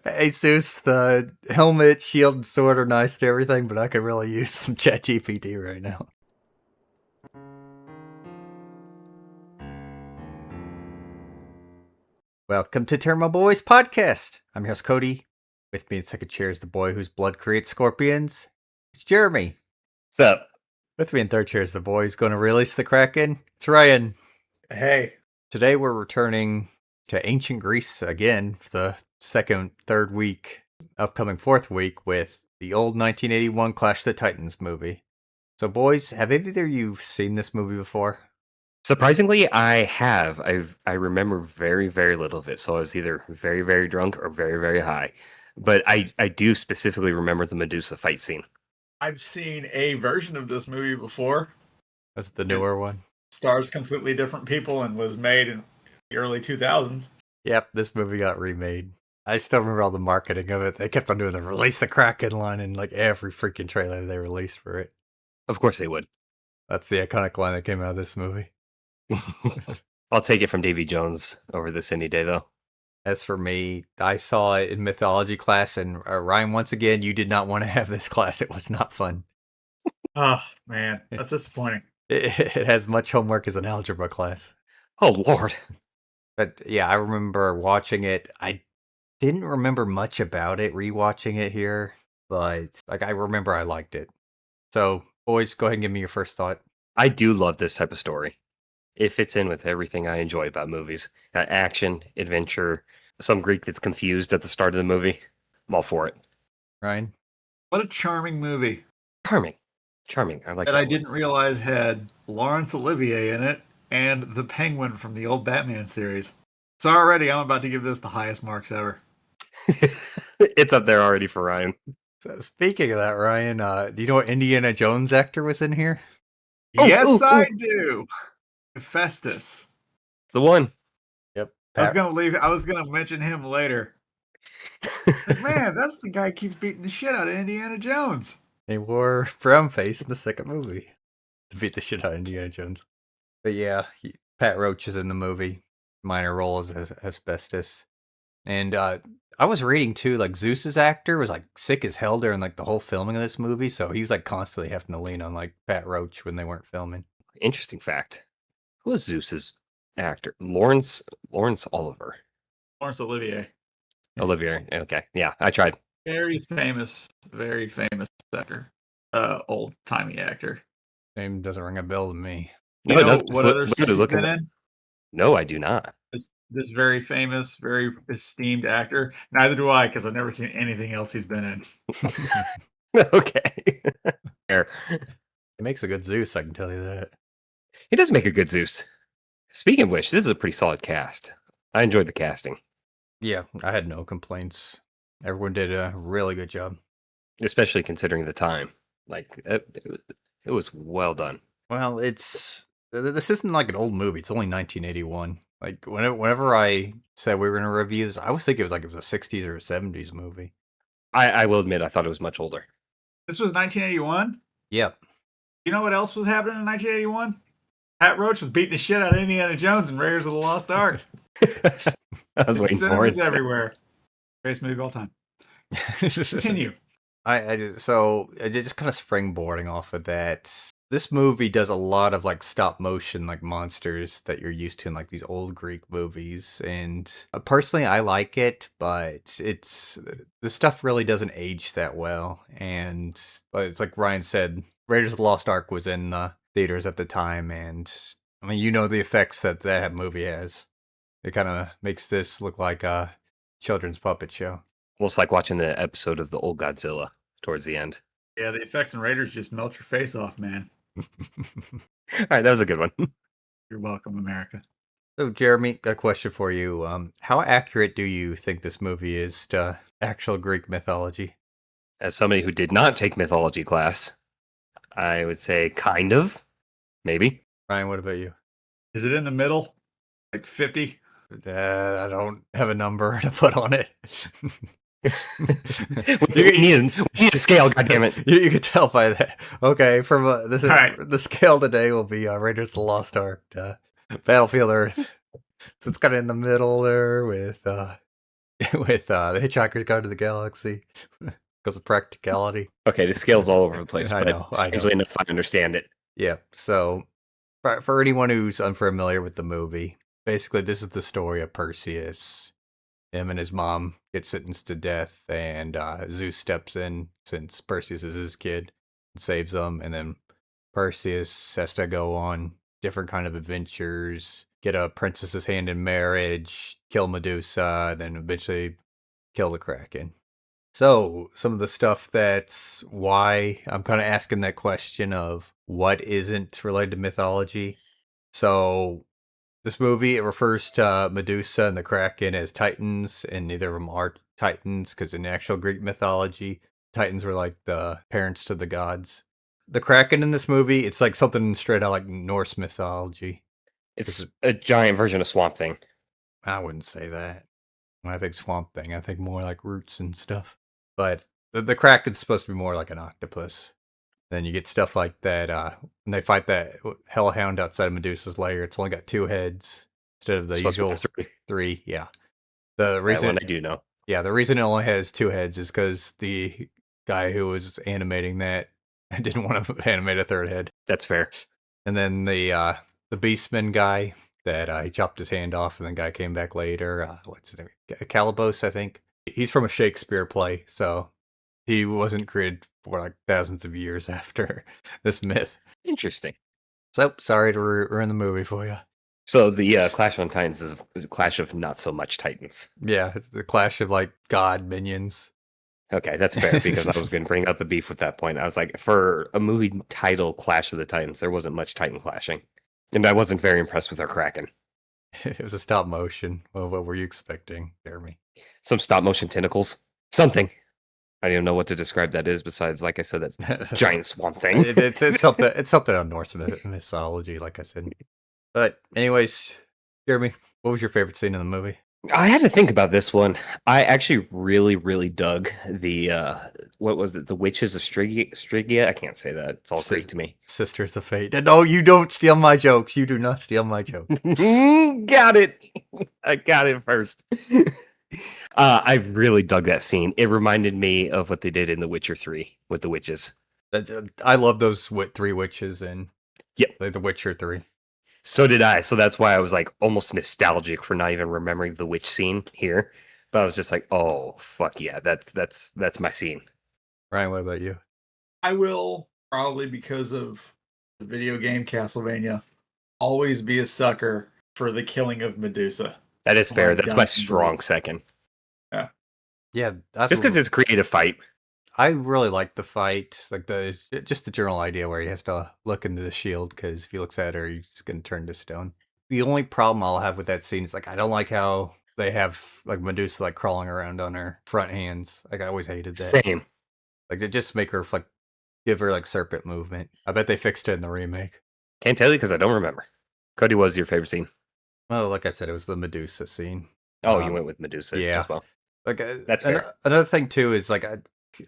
Hey Zeus, the helmet, shield, and sword are nice to everything, but I could really use some ChatGPT right now. Welcome to Tairimo Boys podcast. I'm your host Cody. With me in second chair is the boy whose blood creates scorpions. It's Jeremy. What's up? With me in third chair is the boy who's going to release the Kraken. It's Ryan. Hey. Today we're returning to ancient Greece again for the third week, upcoming fourth week with the old 1981 Clash of the Titans movie. So, boys, have either of you seen this movie before? Surprisingly, I have. I remember very, very little of it. So I was either very, very drunk or very, very high. But I do specifically remember the Medusa fight scene. I've seen a version of this movie before. That's the newer one. Stars completely different people and was made in the early 2000s. Yep, this movie got remade. I still remember all the marketing of it. They kept on doing the release the Kraken line in like every freaking trailer they released for it. Of course they would. That's the iconic line that came out of this movie. I'll take it from Davy Jones over this any day, though. As for me, I saw it in Mythology class, and Ryan, once again, you did not want to have this class. It was not fun. Oh, man, that's disappointing. It has much homework as an algebra class. Oh, Lord. But yeah, I remember watching it. I didn't remember much about it, rewatching it here, but like I remember I liked it. So, boys, go ahead and give me your first thought. I do love this type of story. It fits in with everything I enjoy about movies. Action, adventure, some Greek that's confused at the start of the movie. I'm all for it. Ryan? What a charming movie. Charming. I like that that I one. didn't realize had Laurence Olivier in it and the Penguin from the old Batman series. So already I'm about to give this the highest marks ever. It's up there already for Ryan. So speaking of that, Ryan, do you know what Indiana Jones actor was in here? Yes, I do. Festus. The one. Yep. I was gonna mention him later. Man, that's the guy who keeps beating the shit out of Indiana Jones. He wore brown face in the second movie to beat the shit out of Indiana Jones. But yeah, Pat Roach is in the movie. Minor role as asbestos. And I was reading too, like Zeus's actor was like sick as hell during like the whole filming of this movie, so he was like constantly having to lean on like Pat Roach when they weren't filming. Interesting fact. Who was Zeus's actor? Lawrence Oliver. Laurence Olivier. Olivier. Okay. Yeah, I tried. Very famous actor. Old-timey actor. Name doesn't ring a bell to me. You know what other stuff he's been in? No, I do not. This very famous, very esteemed actor. Neither do I, because I've never seen anything else he's been in. Okay. Fair. He makes a good Zeus, I can tell you that. He does make a good Zeus. Speaking of which, this is a pretty solid cast. I enjoyed the casting. Yeah, I had no complaints. Everyone did a really good job. Especially considering the time. Like, it was well done. Well, this isn't like an old movie. It's only 1981. Like, whenever I said we were going to review this, I was thinking it was a 60s or a 70s movie. I will admit, I thought it was much older. This was 1981? Yep. You know what else was happening in 1981? Pat Roach was beating the shit out of Indiana Jones and Raiders of the Lost Ark. I was waiting for it. Everywhere. Greatest movie of all time. Continue. So just kind of springboarding off of that. This movie does a lot of like stop motion, like monsters that you're used to in like these old Greek movies. And personally, I like it, but the stuff really doesn't age that well. And but it's like Ryan said, Raiders of the Lost Ark was in the theaters at the time, and I mean, you know the effects that movie has. It kind of makes this look like a children's puppet show. Almost like watching the episode of the old Godzilla towards the end. Yeah, the effects in Raiders just melt your face off, man. All right, that was a good one. You're welcome, America. So, Jeremy, got a question for you. How accurate do you think this movie is to actual Greek mythology? As somebody who did not take mythology class, I would say kind of, maybe. Ryan, what about you? Is it in the middle? Like 50? I don't have a number to put on it. we need a scale, goddammit. You can tell by that. Okay, from the scale today will be Raiders of the Lost Ark, Battlefield Earth. So it's kind of in the middle there with with the Hitchhiker's Guide to the Galaxy because of practicality. Okay, the scale's all over the place, I but know. strangely enough, I understand it. Yeah. So for anyone who's unfamiliar with the movie, basically this is the story of Perseus. Him and his mom get sentenced to death, and Zeus steps in since Perseus is his kid and saves them. And then Perseus has to go on different kind of adventures, get a princess's hand in marriage, kill Medusa, and then eventually kill the Kraken. So, some of the stuff that's why I'm kind of asking that question of what isn't related to mythology. So, this movie, it refers to Medusa and the Kraken as titans, and neither of them are titans, because in actual Greek mythology, titans were like the parents to the gods. The Kraken in this movie, it's like something straight out like Norse mythology. It's a giant version of Swamp Thing. I wouldn't say that. When I think Swamp Thing, I think more like roots and stuff. But the Kraken's supposed to be more like an octopus. Then you get stuff like that. When they fight that hellhound outside of Medusa's lair, it's only got 2 heads instead of the Supposed to be usual 3. 3. Yeah. The That reason, one I do know. yeah, the reason it only has 2 heads is because the guy who was animating that didn't want to animate a 3rd head. That's fair. And then the Beastman guy that he chopped his hand off, and then guy came back later. What's his name? Calibos, I think. He's from a Shakespeare play, so he wasn't created for like thousands of years after this myth. Interesting. So sorry to ruin the movie for you. So the Clash on Titans is a clash of not so much Titans. Yeah, it's the clash of like god minions. Okay, that's fair because I was going to bring up a beef with that point. I was like, for a movie title Clash of the Titans, there wasn't much Titan clashing. And I wasn't very impressed with our Kraken. It was a stop motion. Well, what were you expecting, Jeremy? Some stop motion tentacles. Something. I don't even know what to describe that is besides, like I said, that's giant swamp thing. It's something. It's something on Norse mythology, like I said. But anyways, Jeremy, what was your favorite scene in the movie? I had to think about this one. I actually really, really dug the what was it? The Witches of Stygia? I can't say that. It's all Greek to me. Sisters of Fate. No, you don't steal my jokes. You do not steal my joke. Got it. I got it first. I really dug that scene. It reminded me of what they did in The Witcher 3 with the witches. I love those 3 witches in Yep. The Witcher 3. So did I. So that's why I was like almost nostalgic for not even remembering the witch scene here. But I was just like, oh fuck yeah, that's my scene. Ryan, what about you? I will, probably because of the video game Castlevania, always be a sucker for the killing of Medusa. That is fair. my That's God, my it's strong brutal. second. Yeah, Just because it's a creative fight. I really like the fight, like just the general idea where he has to look into the shield because if he looks at her, he's gonna turn to stone. The only problem I'll have with that scene is like I don't like how they have like Medusa like crawling around on her front hands. Like I always hated that. Same. Like they just make her like give her like serpent movement. I bet they fixed it in the remake. Can't tell you because I don't remember. Cody, what was your favorite scene? Well, like I said, it was the Medusa scene. Oh, you went with Medusa yeah. as well. Like That's fair. Another thing too is like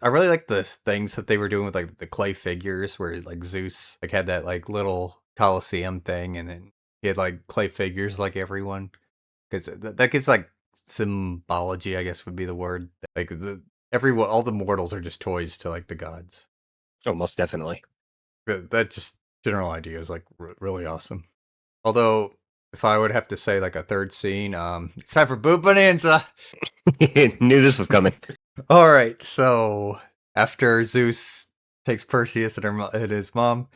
I really like the things that they were doing with like the clay figures, where like Zeus like had that like little Colosseum thing, and then he had like clay figures like everyone, because that gives like symbology, I guess would be the word. Like all the mortals are just toys to like the gods. Oh, most definitely. That just general idea is like really awesome. Although, if I would have to say like a third scene, it's time for Boob Bonanza. Knew this was coming. All right, so after Zeus takes Perseus and his mom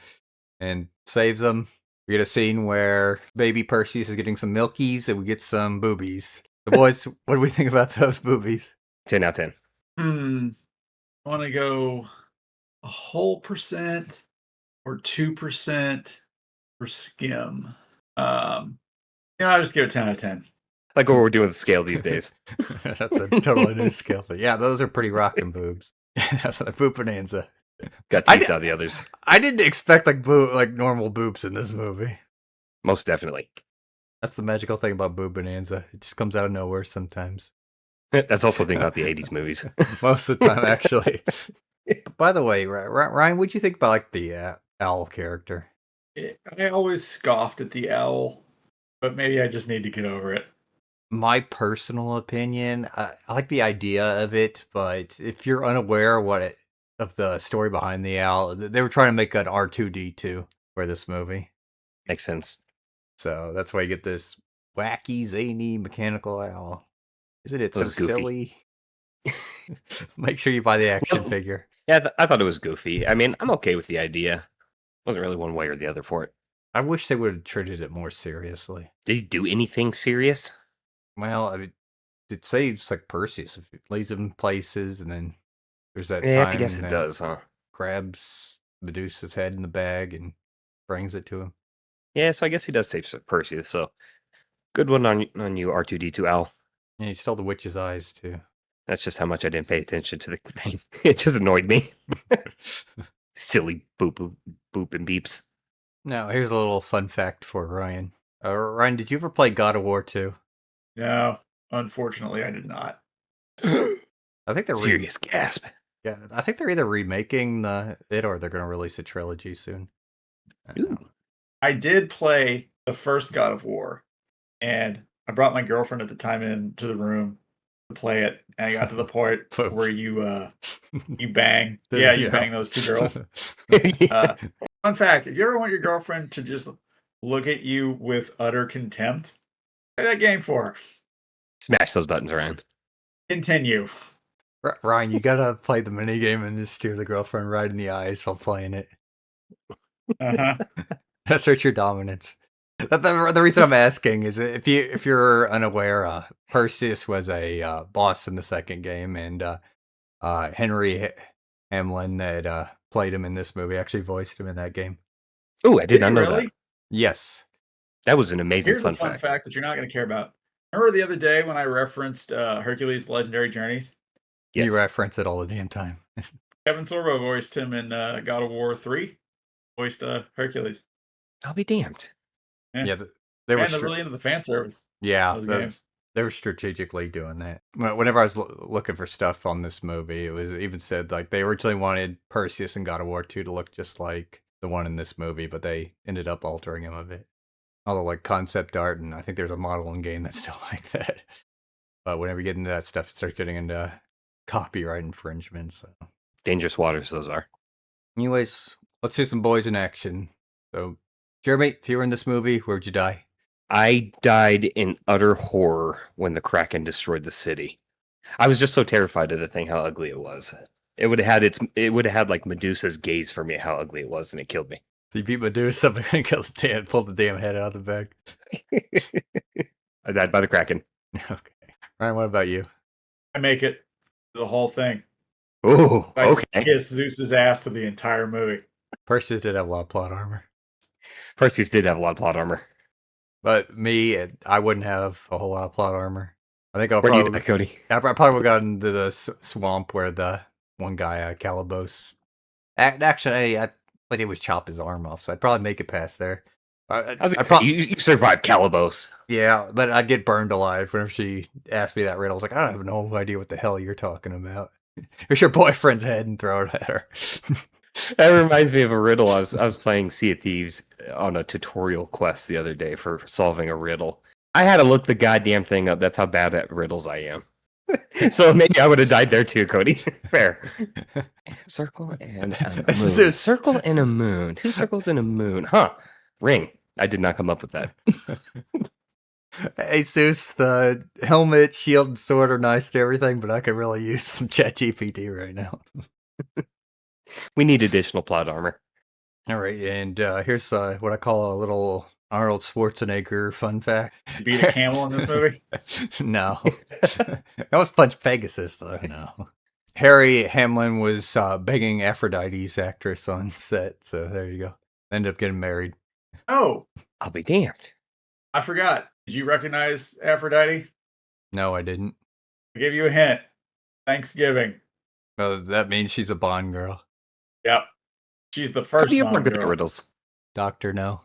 and saves them, we get a scene where baby Perseus is getting some milkies and we get some boobies. The boys, what do we think about those boobies? 10 out of 10. I want to go a whole percent or 2% for skim. I'll just give it 10 out of 10. Like what we're doing with the scale these days. That's a totally new skill. But yeah, those are pretty rocking boobs. That's a boob bonanza. Got teased out the others. I didn't expect like normal boobs in this movie. Most definitely. That's the magical thing about Boob Bonanza. It just comes out of nowhere sometimes. That's also the thing about the 80s movies. Most of the time, actually. By the way, Ryan, what'd you think about like the owl character? I always scoffed at the owl, but maybe I just need to get over it. My personal opinion, I like the idea of it, but if you're unaware of the story behind the owl, they were trying to make an R2D2 for this movie. Makes sense. So that's why you get this wacky, zany mechanical owl. Isn't it It so was goofy. silly? Make sure you buy the action Well, figure. Yeah, I thought it was goofy. I mean, I'm okay with the idea. Wasn't really one way or the other for it. I wish they would have treated it more seriously. Did he do anything serious? Well, I mean, it saves like Perseus if it lays him places, and then there's that Yeah, I guess time it that does, huh? grabs Medusa's head in the bag and brings it to him. Yeah, so I guess he does save Perseus. So good one on you, R2D2 Al. And he stole the witch's eyes too. That's just how much I didn't pay attention to the thing. It just annoyed me. Silly boop and beeps. Now, here's a little fun fact for Ryan. Ryan, did you ever play God of War 2? No, unfortunately, I did not. I think they're Serious gasp. yeah, I think they're either remaking it or they're going to release a trilogy soon. I don't know. Ooh. I did play the first God of War, and I brought my girlfriend at the time into the room to play it, and I got to the point where you bang. Yeah, you bang those two girls. Fun fact, if you ever want your girlfriend to just look at you with utter contempt, play that game for her. Smash those buttons around. Continue. Ryan, you gotta play the minigame and just steer the girlfriend right in the eyes while playing it. Uh-huh. Assert your dominance. The reason I'm asking is if you're unaware, Perseus was a boss in the second game, and Henry Hamlin that played him in this movie actually voiced him in that game. Ooh, I did not you know really? that. Yes. That was an amazing Here's a fun fact that you're not going to care about. Remember the other day when I referenced Hercules' Legendary Journeys? Yes. You reference it all the damn time. Kevin Sorbo voiced him in God of War 3. Voiced Hercules. I'll be damned. Yeah, they were And they're really into the fan service. yeah, Those games. they were strategically doing that. Whenever I was looking for stuff on this movie, it was even said like they originally wanted Perseus in God of War 2 to look just like the one in this movie, but they ended up altering him a bit. Although like concept art, and I think there's a modeling game that's still like that. But whenever you get into that stuff, it starts getting into copyright infringements. So. Dangerous waters, those are. Anyways, let's see some boys in action. So, Jeremy, if you were in this movie, where would you die? I died in utter horror when the Kraken destroyed the city. I was just so terrified of the thing, how ugly it was. It would have had like Medusa's gaze for me, how ugly it was, and it killed me. So you beat Medusa and pull the damn head out of the bag. I died by the Kraken. Okay. Ryan, what about you? I make it the whole thing. Oh, I okay. kiss Zeus's ass to the entire movie. Perseus did have a lot of plot armor. Perseus did have a lot of plot armor. But me, I wouldn't have a whole lot of plot armor. I think Where do you die, Cody? I probably would have gotten to the swamp where the one guy, Calibos. Actually, I think he was chop his arm off, so I'd probably make it past there. You survived Calibos. Yeah, but I'd get burned alive whenever she asked me that riddle. I was like, I don't have no idea what the hell you're talking about. Here's your boyfriend's head and throw it at her. That reminds me of a riddle. I was playing Sea of Thieves on a tutorial quest the other day for solving a riddle. I had to look the goddamn thing up. That's how bad at riddles I am. So maybe I would have died there too, Cody. Fair. Circle and a moon. Circle and a moon. 2 circles and a moon. Huh. Ring. I did not come up with that. Hey, Zeus, the helmet, shield, and sword are nice to everything, but I could really use some ChatGPT right now. We need additional plot armor. All right, and here's what I call a little Arnold Schwarzenegger fun fact. You beat a camel in this movie? No. That was Punch Pegasus, though. No. Harry Hamlin was begging Aphrodite's actress on set, so there you go. Ended up getting married. Oh, I'll be damned. I forgot. Did you recognize Aphrodite? No, I didn't. I gave you a hint. Thanksgiving. Well, that means she's a Bond girl. Yep. She's the first Bond girl. Riddles. Doctor, no.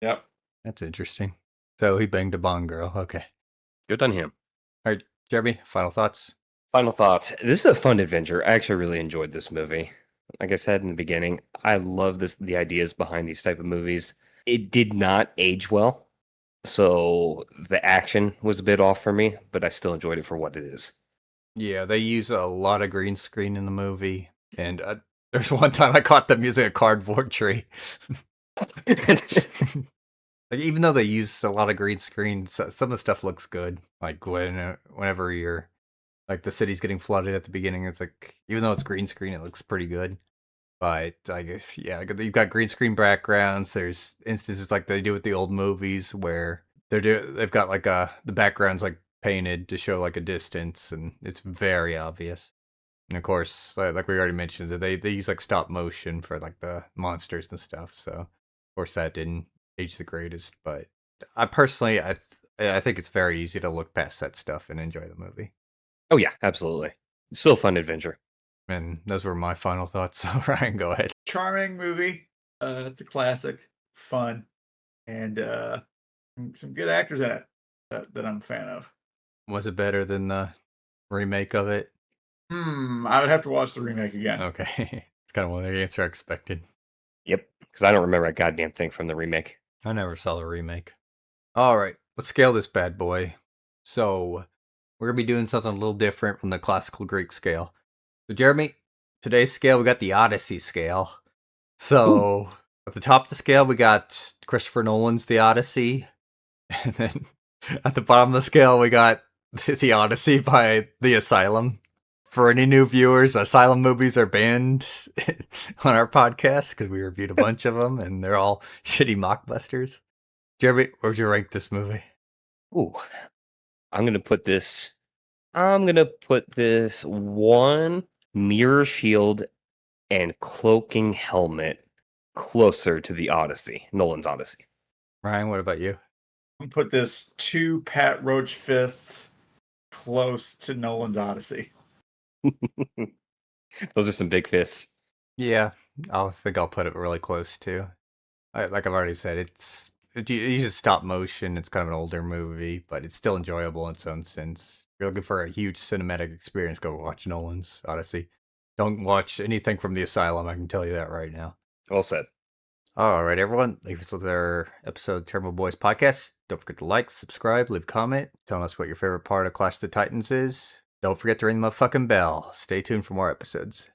Yep. That's interesting. So he banged a Bond girl. Okay. Good on him. All right, Jeremy, final thoughts? Final thoughts. This is a fun adventure. I actually really enjoyed this movie. Like I said in the beginning, I love the ideas behind these type of movies. It did not age well. So the action was a bit off for me, but I still enjoyed it for what it is. Yeah, they use a lot of green screen in the movie, and there's one time I caught them using a cardboard tree. Like, even though they use a lot of green screen, some of the stuff looks good. Like whenever you're like the city's getting flooded at the beginning, it's like even though it's green screen, it looks pretty good. But I guess you've got green screen backgrounds. There's instances like they do with the old movies where they've got like the backgrounds like painted to show like a distance, and it's very obvious. And of course, like we already mentioned, they use like stop motion for like the monsters and stuff. So of course that didn't age the greatest. But I personally, I think it's very easy to look past that stuff and enjoy the movie. Oh yeah, absolutely. Still a fun adventure. And those were my final thoughts. So Ryan, go ahead. Charming movie. It's a classic, fun, and some good actors in it that I'm a fan of. Was it better than the remake of it? I would have to watch the remake again. Okay. It's kind of one of the answer I expected. Yep, because I don't remember a goddamn thing from the remake. I never saw the remake. All right, let's scale this bad boy. So we're going to be doing something a little different from the classical Greek scale. So Jeremy, today's scale, we got the Odyssey scale. So at the top of the scale, we got Christopher Nolan's The Odyssey. And then at the bottom of the scale, we got The Odyssey by The Asylum. For any new viewers, Asylum movies are banned on our podcast because we reviewed a bunch of them, and they're all shitty mockbusters. Jeremy, where would you rank this movie? Ooh, I'm gonna put this one mirror shield and cloaking helmet closer to the Odyssey, Nolan's Odyssey. Ryan, what about you? I'm gonna put this 2 Pat Roach fists close to Nolan's Odyssey. Those are some big fists. Yeah, I think I'll put it really close too. Like I've already said, it uses stop motion. It's kind of an older movie, but it's still enjoyable in its own sense. If you're looking for a huge cinematic experience, go watch Nolan's Odyssey. Don't watch anything from The Asylum, I can tell you that right now. Well said. All right, everyone. Leave us with our episode of Tairimo Boys podcast. Don't forget to like, subscribe, leave a comment, telling us what your favorite part of Clash of the Titans is. Don't forget to ring the motherfucking bell. Stay tuned for more episodes.